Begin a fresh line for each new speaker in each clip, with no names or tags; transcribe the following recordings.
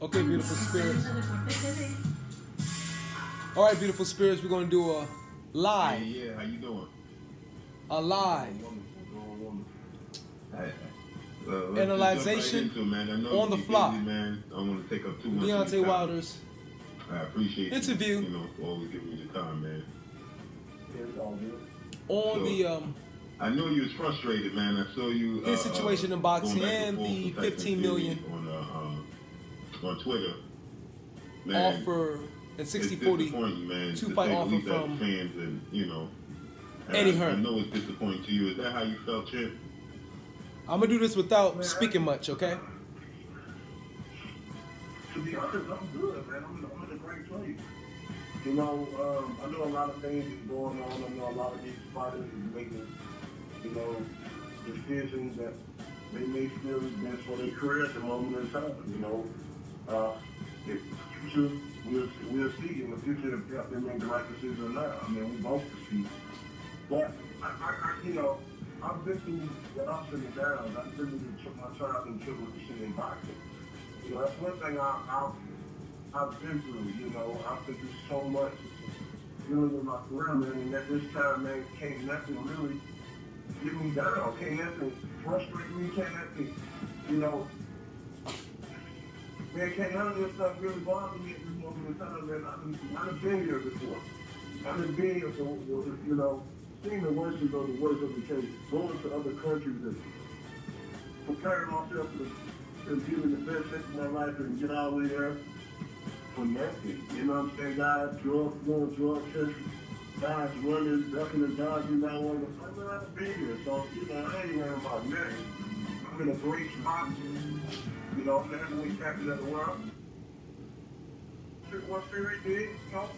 Okay, beautiful spirits. All right, beautiful spirits. We're gonna do a live.
Hey, yeah, how you doing?
A live.
Hey,
Analyzation on the fly.
Busy, man. I don't want to take up too much.
Deontay Wilder's
I appreciate
interview.
You know, for always giving me the time, man.
On the
I know you was frustrated, man. I saw you.
his situation in boxing and the 15 million
on Twitter.
Man, offer and 60-40 two-fight offer from
fans, and you know,
Eddie Hearn.
I know it's disappointing to you. Is that how you felt, Chip?
I'm gonna do this without speaking much, okay?
To be honest, I'm good, man. I'm in a great place. You know, I know a lot of things is going on. I know a lot of these fighters are making, you know, decisions that they may feel is best for their career at the moment in time. You know, if the future, we'll see in the future if they make the right decision or not. I mean, we both can see. But you know, I've been through the ups and the downs. I've been through my trials and tribulations in boxing. You know, that's one thing I've been through. You know, I've been through so much dealing with my career, man, and at this time, man, can't nothing really get me down. Can't nothing frustrate me. Can't nothing, you know, man, can't none of this stuff really bother me at this moment in time, man. I've been here before. I've been here for, you know, seeing the worst of the case, going to other countries and preparing myself to give me the best of my life and get all the way there for nothing. You know what I'm saying? Guys, doing drug tests, guys running, ducking and dodging down one of the first time I've been here. So, you know, I ain't worrying about nothing. I'm in a great spot. You know, I'm the heavyweight champion of the world. What Fury did, you know,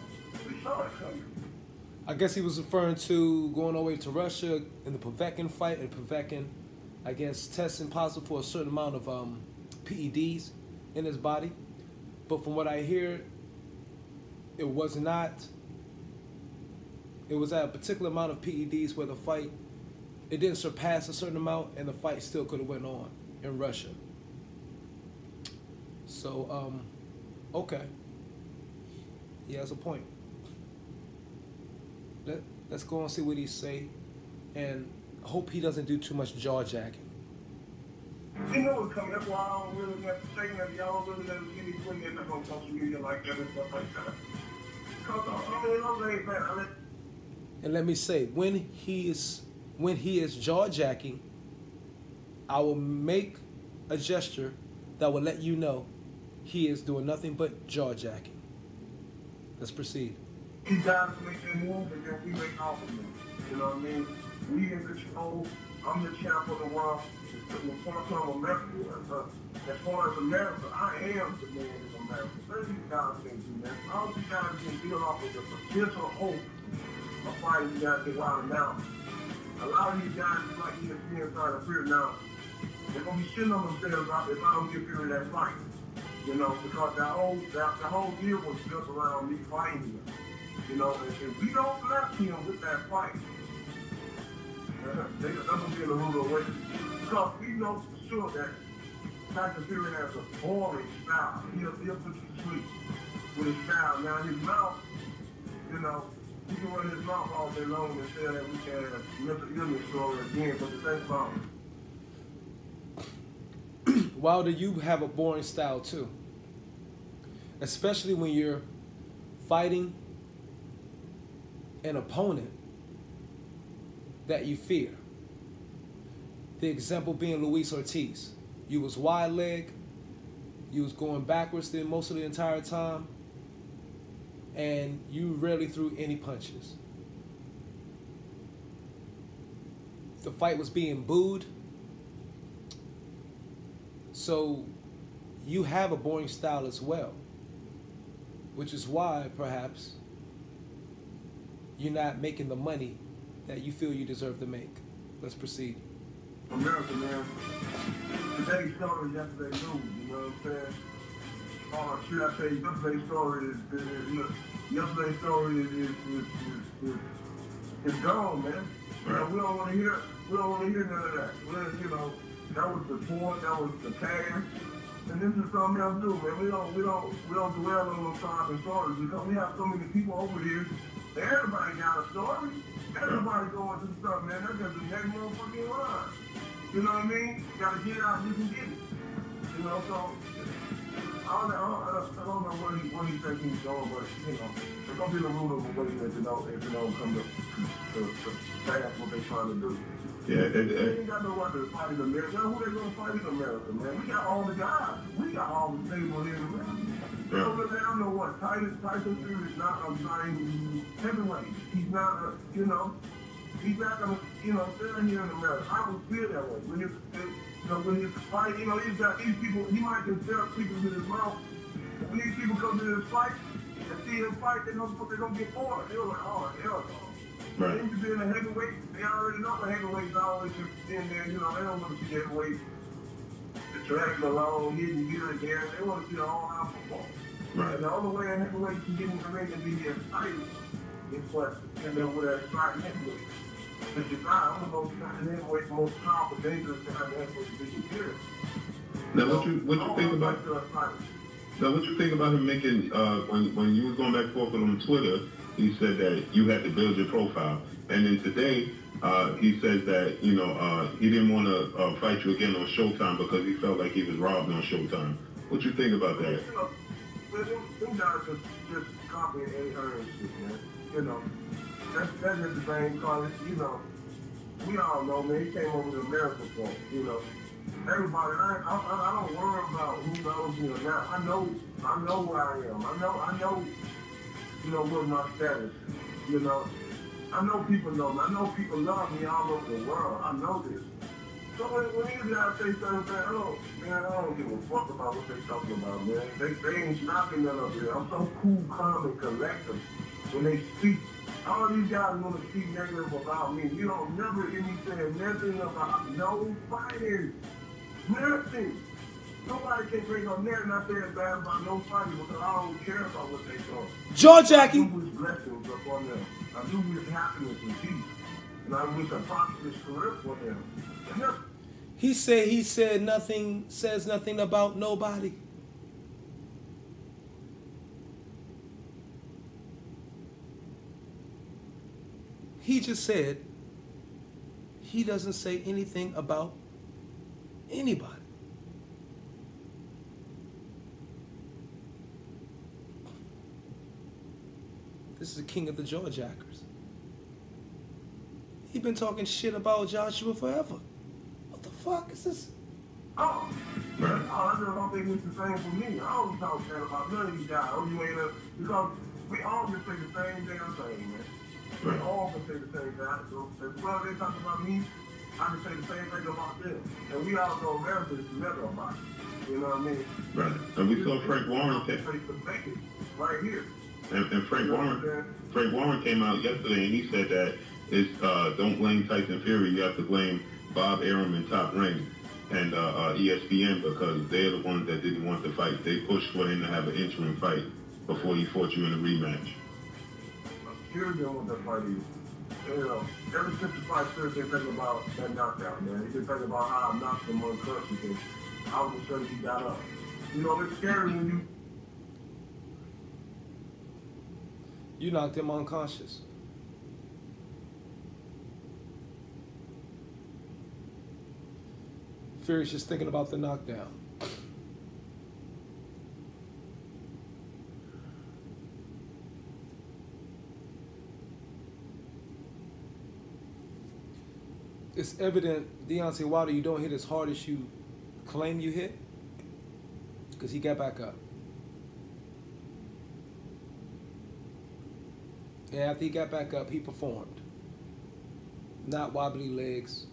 we saw it coming.
I guess he was referring to going all the way to Russia in the Povetkin fight, and Povetkin, I guess, testing positive for a certain amount of PEDs in his body. But from what I hear, it was not. It was at a particular amount of PEDs where the fight, it didn't surpass a certain amount, and the fight still could have went on in Russia. So, okay. He has a point. Let's go and see what he say, and hope he doesn't do too much jaw jacking.
You know what's coming. That's why I don't really have to say that. Y'all don't really let me put it on social media like that and stuff like that. Because I'm laid back.
And let me say, when he is jaw jacking, I will make a gesture that will let you know he is doing nothing but jaw jacking. Let's proceed.
He guys make their move, and then we make our move. You know what I mean? We in control. I'm the champ of the world. As far as America, I am the man of America. None of these guys can do that. All these guys can build off of the potential hope of fighting these guys get wild now. A lot of these guys, like ESPN trying to fear now, they're going to be shitting on themselves if I don't get through that fight. You know, because the whole deal was built around me fighting him. You know, and if we don't bless him with that fight, they're going to be in a rude way. Because we know for sure that Tyson Fury has a boring style. He'll put you to sleep with his style. Now, his mouth, you know, he can run his mouth all day long and say that we can have mental illness story again, but the same problem.
Wilder, you have a boring style too. Especially when you're fighting an opponent that you fear. The example being Luis Ortiz. You was wide leg, you was going backwards the most of the entire time, and you rarely threw any punches. The fight was being booed. So you have a boring style as well, which is why perhaps you're not making the money that you feel you deserve to make. Let's proceed.
America, man. Today's story is yesterday's news, you know what I'm saying? Oh, should I say yesterday's story yesterday's story is gone, man. You know, we don't want to hear none of that. You know, that was the point, that was the past. And this is something else too, man. We don't dwell on those type of stories because we have so many people over here. Everybody got a story. Everybody going through stuff, man. That's just the next motherfucking line. You know what I mean? You gotta get it out, you can get it. You know, so I don't know what he thinks he's doing, but you know, there's gonna be the rule of the way if it don't come to pass what they're trying to do.
Yeah,
they ain't got no one to fight in America. Who they gonna fight in America, man? We got all the guys. We got all the stable here in America.
yeah.
So I don't know what Tyson Fury is not a giant heavyweight. He's not a, you know, he's not gonna, you know, stand here in America. I don't feel that way. When you fight, you know, he's got these people. He might can tell people with his mouth. When these people come to this fight and see him fight, they're gonna get bored. They're like, oh hell no.
Right.
They used to be in a heavyweight. They already know the heavyweights always in there. You know, they don't want to see the heavyweight. The track alone, hitting good again. They want to see the all-out football.
Right.
And the only way a heavyweight can get in the ring and be excited is what, and then with that exciting heavyweight. But you're not, I'm the most heavyweight, the most powerful, dangerous to have the heavyweight division here.
Now, what you think about? Now, what you think about him making when you was going back and forth with him on Twitter? He said that you had to build your profile, and then today he says that he didn't want to fight you again on Showtime because he felt like he was robbed on Showtime. What you think about that?
You know, them guys just copying and earning shit, man. You know, that's just the same because you know, we all know, man. He came over to America for, you know. Everybody, I don't worry about who knows me or not. I know where I am. I know. You know, what my status, you know. I know people know me. I know people love me all over the world. I know this. So when these guys say certain things, I don't give a fuck about what they talking about, man. They ain't stopping none of it. I'm so cool, calm, and collective when they speak. All these guys want to speak negative about me. You don't never hear me saying nothing about no fighting. Nothing. Nobody can bring up nothing out there bad about no fighting because I don't care about what they doing.
Jaw-jacking.
I do wish blessings upon them. I do wish happiness and peace. And I wish a prosperous career for them.
He said nothing, says nothing about nobody. He just said he doesn't say anything about anybody. This is the king of the jaw-jackers. He been talking shit about Joshua forever. What the fuck is this?
Oh, I just don't think it's the same for me. I always talk bad about none of these guys. Because we all just say the same damn thing, man. We all can say the same thing. So as well as they talk about me, I can say the same thing about them. And we all know America is never about it. You know what I mean?
Right. And we saw Frank Warren
right here.
And Frank Warren came out yesterday and he said that it's don't blame Tyson Fury, you have to blame Bob Arum and Top Rank and ESPN because they're the ones that didn't want the fight. They pushed for him to have an interim fight before he fought you in a rematch.
Fury didn't want that fight either. You know, ever since the fight started, they've been thinking about that knockout, man. He's been thinking about how I knocked him unconscious and all of a sudden he got up. You know, it's scary when
you knocked him unconscious. Fury's just thinking about the knockdown. It's evident Deontay Wilder, you don't hit as hard as you claim you hit, because he got back up. And after he got back up, he performed. Not wobbly legs,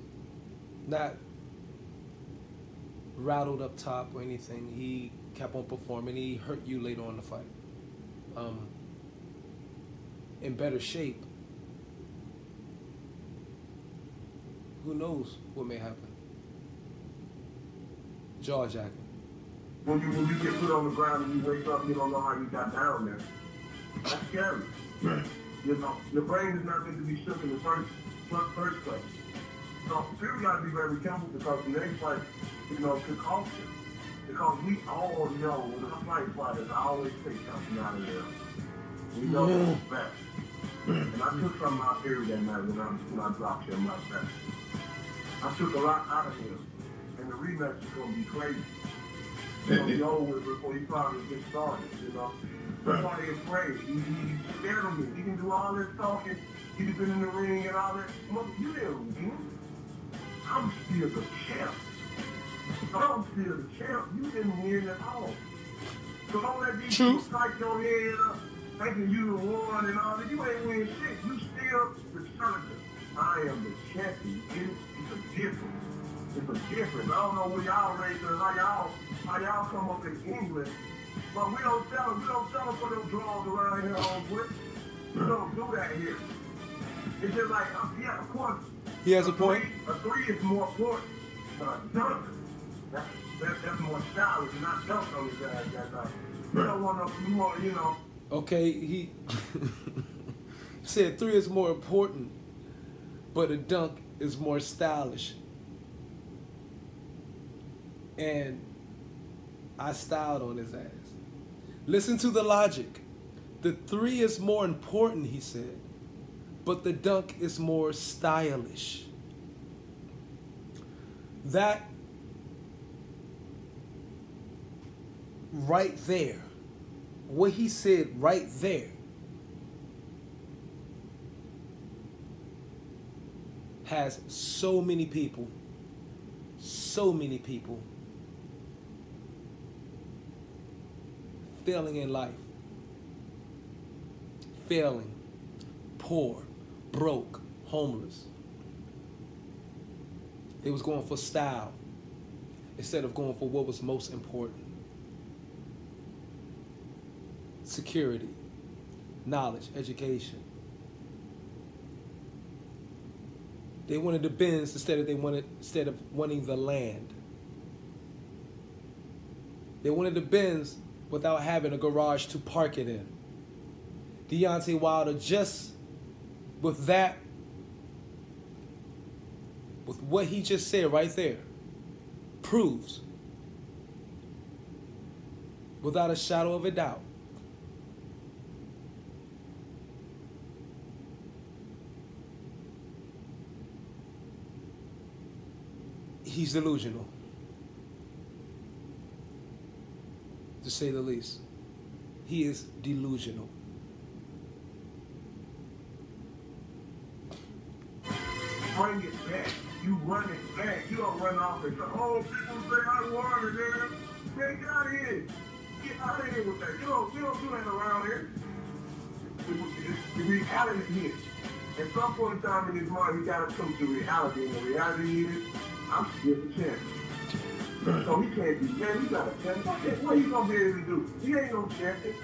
not rattled up top or anything. He kept on performing. He hurt you later on in the fight. In better shape. Who knows what may happen? Jaw-jacking.
When you get put on the ground and you wake up, you don't know how you got down there. That's scary.
Right.
You know, your brain is not meant to be shook in the first place. So Fury got to be very careful because the next fight, you know, could cost him. Because we all know, when I fight fighters, I always take something out of them. We know that's best. And I took something out there that night when I dropped him like that. I took a lot out of him. And the rematch is going to be crazy. It's going to be over with before he probably gets started, you know. That's why they're afraid. He's scared of me. He can do all this talking. He's been in the ring and all that. Look, you didn't win. I'm still the champ. I'm still the champ. You didn't win at all. So don't let these people psych your head up thinking you won and all that. You ain't win shit. You still the champion. I am the champion. It's a difference. It's a difference. I don't know where y'all raised and how y'all come up in England, but we don't sell them for them draws around here on Twitch. We don't do that here. It's just like, yeah, of course.
He has a point.
A three is more important. Dunk. That's more stylish, not dunk on his ass that night. You don't want to, you know.
Okay, he said 3 is more important, but a dunk is more stylish. And I styled on his ass. Listen to the logic. The 3 is more important, he said, but the dunk is more stylish. That right there, what he said right there, has so many people failing in life. Failing, poor, broke, homeless. They was going for style instead of going for what was most important. Security, knowledge, education. They wanted the Benz instead of wanting the land. They wanted the Benz without having a garage to park it in. Deontay Wilder, just with that, with what he just said right there, proves without a shadow of a doubt he's delusional, to say the least. He is delusional.
Bring it back. You run it back. You don't run off and say, oh, people say I won it, man. Man, get out of here. Get out of here with that. You don't do that around here. The reality hits. At some point in time in his mind, he got to come to reality. And the reality is, I'm still the champion. Right. So he can't be, man, he got a champion. What he going to be able to do? He ain't no champion.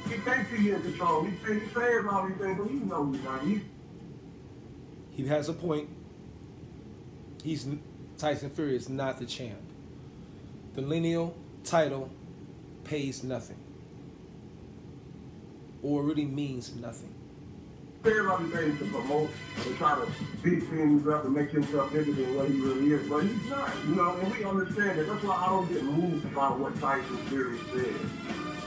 He thinks he's in control. He says all these things, but he knows he's not.
He has a point. Tyson Fury is not the champ. The lineal title pays nothing, or really means nothing.
Everybody things to promote and try to beat things up and make himself bigger than what he really is, but he's not, you know, and we understand that. That's why I don't get moved by what Tyson Fury says.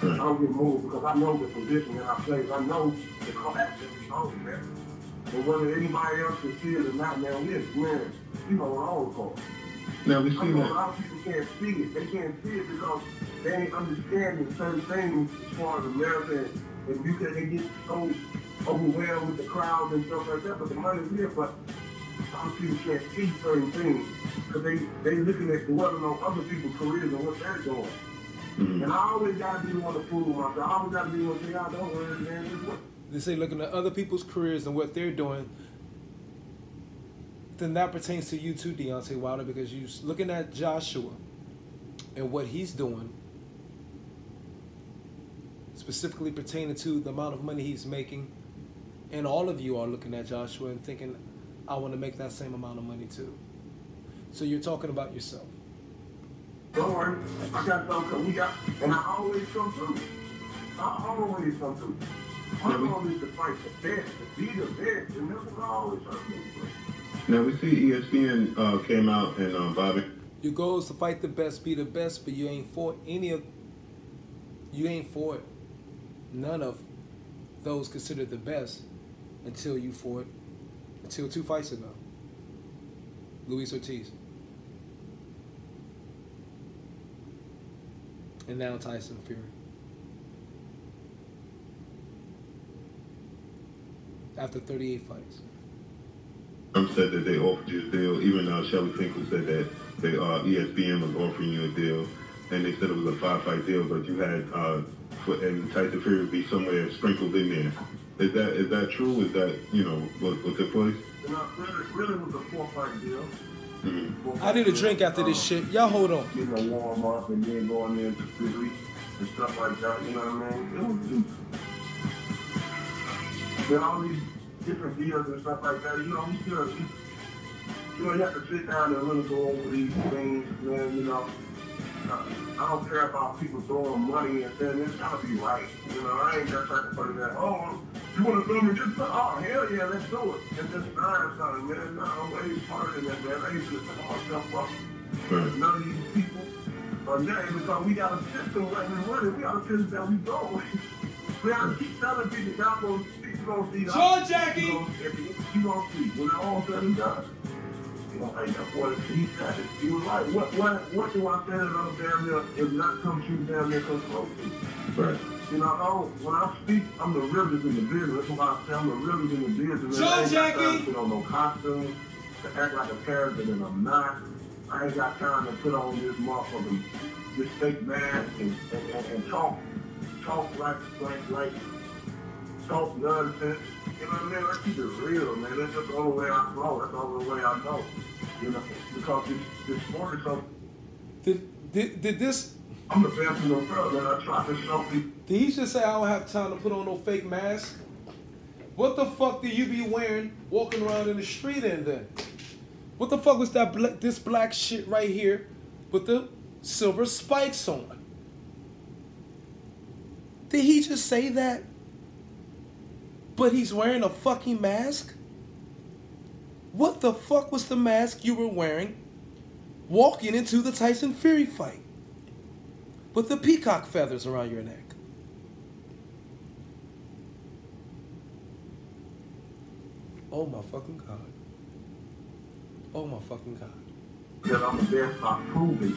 I don't get moved because I know the position that I play. I know the class that we own, man. And whether anybody else can see it or not, man, you know, our own fault.
Now we see that.
A lot of people can't see it. They can't see it because they ain't understanding certain things as far as America, and they get so overwhelmed with the crowd and stuff like that. But the money's here, but a lot of people can't see certain things because they looking at whether or not other people's careers and what they're doing. Mm-hmm. And I always got to be the one to prove myself. I always got to be the one to say, I don't worry, man. Just what?
They say looking at other people's careers and what they're doing, then that pertains to you too, Deontay Wilder, because you're looking at Joshua and what he's doing, specifically pertaining to the amount of money he's making, and all of you are looking at Joshua and thinking, I want to make that same amount of money too. So you're talking about yourself.
Don't worry, I got something and I always come through. I always come through. I'm always to fight the best, to be the best, and that's what I always try to do.
Now we see ESPN came out and Bobby.
Your goal is to fight the best, be the best, but you ain't fought none of those considered the best until 2 fights ago. Luis Ortiz. And now Tyson Fury. After 38 fights.
Said that they offered you a deal. Even Shelly Finkel said that they ESPN was offering you a deal, and they said it was a 5-fight deal, but you had and Tyson Fury would be somewhere sprinkled in there. Is that true? Is that what took place?
Really was a 4-fight deal.
I need a drink after this shit. Y'all hold on.
Warm up and then going into Philly and stuff like that. You know what I mean? It was just then all these different deals and stuff like that. We still, you have to sit down and really go over these things, man. I don't care about people throwing money and saying it's gotta be right. I ain't that type of person that, you want to throw me just hell yeah, let's do it. And just find something, man. No, I'm way smarter than that, man. I ain't just put myself up. None of these people are there because we got a system like we run it. We got a system that we go. We got to keep telling people that people gonna see that.
Sure, Jackie.
You gonna see when it all said and done. Hey, that's what he said. He was like, what do I say that I'm damn near if not come true damn near come close to?
Right.
When I speak, I'm the realest in the business. That's why I say I'm the realest in the business.
Sure,
I ain't got time
Jackie.
to put on no costumes, to act like a character that I'm not. I ain't got time to put on this motherfucker, this fake mask and talk like talk nonsense. You know what I mean? Let's keep it real, man. That's just the only way I flow. That's the only way I know. Because this sport is so.
Did this?
I'm the best in the world, man. I try to show people.
Did he just say I don't have time to put on no fake mask? What the fuck do you be wearing walking around in the street in then? What the fuck was this black shit right here with the silver spikes on? Did he just say that? But he's wearing a fucking mask? What the fuck was the mask you were wearing walking into the Tyson Fury fight? With the peacock feathers around your neck. Oh my fucking God. Oh my fucking God.
That I'm the best by proving.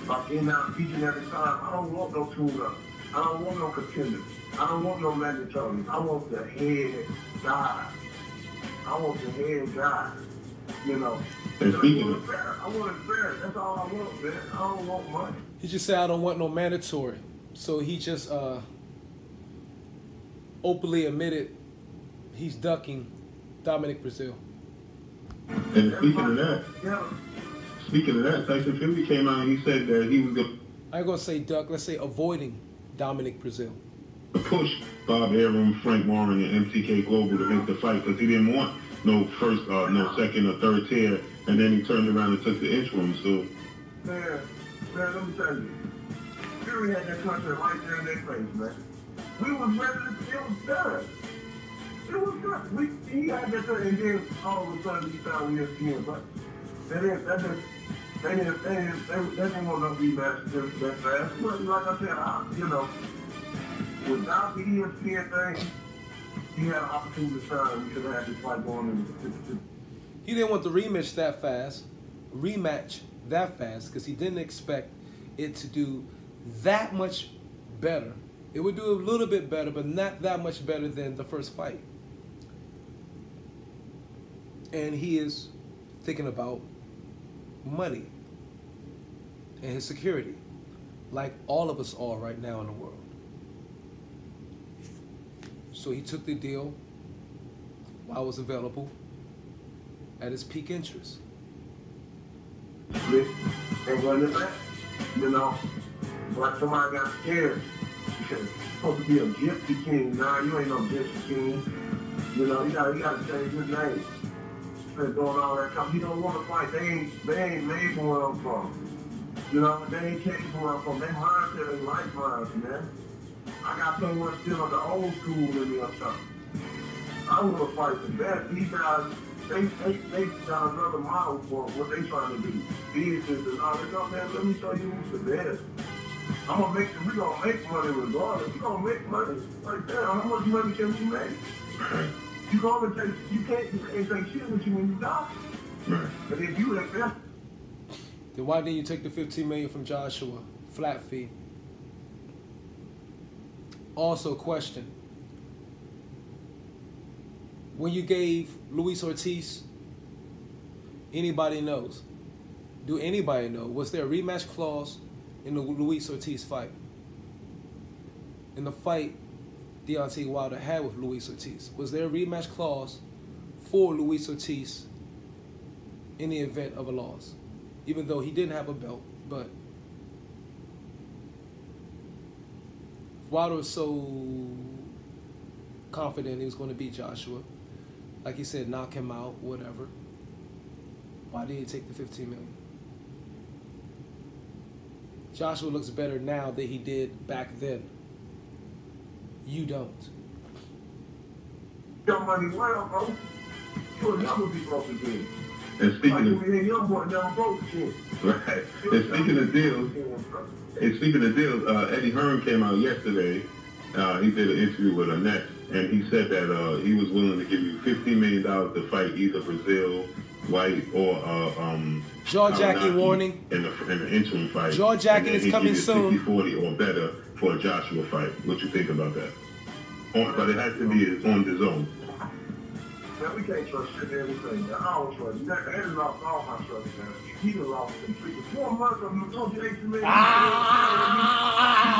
Like in now, each and every time, I don't want no tune-up. I don't want no contenders. I don't want no mandatories. I want the head guy. I want the head guy.
And
I
speaking
want it fair. I want it fair. That's all I want, man. I don't want money.
He just said I don't want no mandatory. So he just openly admitted he's ducking Dominic Brazil.
And speaking of that, Tyson Fury came out and he said that he was going
I ain't gonna say duck, let's say avoiding Dominic Brazil.
to push Bob Arum, Frank Warren, and MTK Global to make the fight because he didn't want no first, no second or third tier, and then he turned around and took the interim. So,
Man, let me tell you, Fury had that contract right there in their face, man. We was ready to, it was done. It was done. He had that thing, and then all of a sudden he found ESPN, but they didn't want no rematch that fast. But like I said, without the ESPN thing, he had an opportunity to shine. We could have had this fight going in.
He didn't want the rematch that fast, because he didn't expect it to do that much better. It would do a little bit better, but not that much better than the first fight. And he is thinking about money and his security, like all of us are right now in the world. So he took the deal while it was available at his peak interest.
And when it's that, like somebody got scared. Because it's supposed to be a gypsy king. Nah, you ain't no gypsy king. You gotta change his name. Instead of doing all that stuff. He don't want to fight. They ain't made for where I'm from. They ain't came from where I'm from. They mindset ain't like mine, man. I got so much still of the old school in me or something. I want to fight the best. These guys, they got another model for what they trying to do. Business and all that. No, man, let me show you who's the best. We gonna make money regardless. We gonna make money. Like, damn, how much money can you make?
Right.
You can't take shit with you when you die.
Right.
But if you invest.
Then why didn't you take the $15 million from Joshua? Flat fee. Also, question. When you gave Luis Ortiz, anybody knows? Do anybody know? Was there a rematch clause in the Luis Ortiz fight? In the fight Deontay Wilder had with Luis Ortiz, was there a rematch clause for Luis Ortiz in the event of a loss? Even though he didn't have a belt, but Wilder was so confident he was going to beat Joshua. Like he said, knock him out, whatever. Why did he take the $15 million? Joshua looks better now than he did back then. You don't.
Your money well, bro. You'll never be broke again.
And speaking of
young boy never broke again.
right. And speaking of deals, Eddie Hearn came out yesterday. He did an interview with Annette, and he said that he was willing to give you $15 million to fight either Brazil, White, or
jaw jacking warning
in the interim fight.
Jaw jacking is coming soon.
60-40 or better for a Joshua fight. What you think about that? But it has to be on the zone.
Man, we can't trust shit everything. Man. I don't trust you. Eddie lost all my trust, man. He done lost completely. 4 months of negotiation, man. He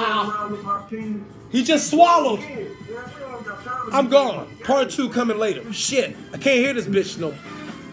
ran around with my team.
He just swallowed. I'm gone. Part 2 coming later. Shit, I can't hear this bitch no more.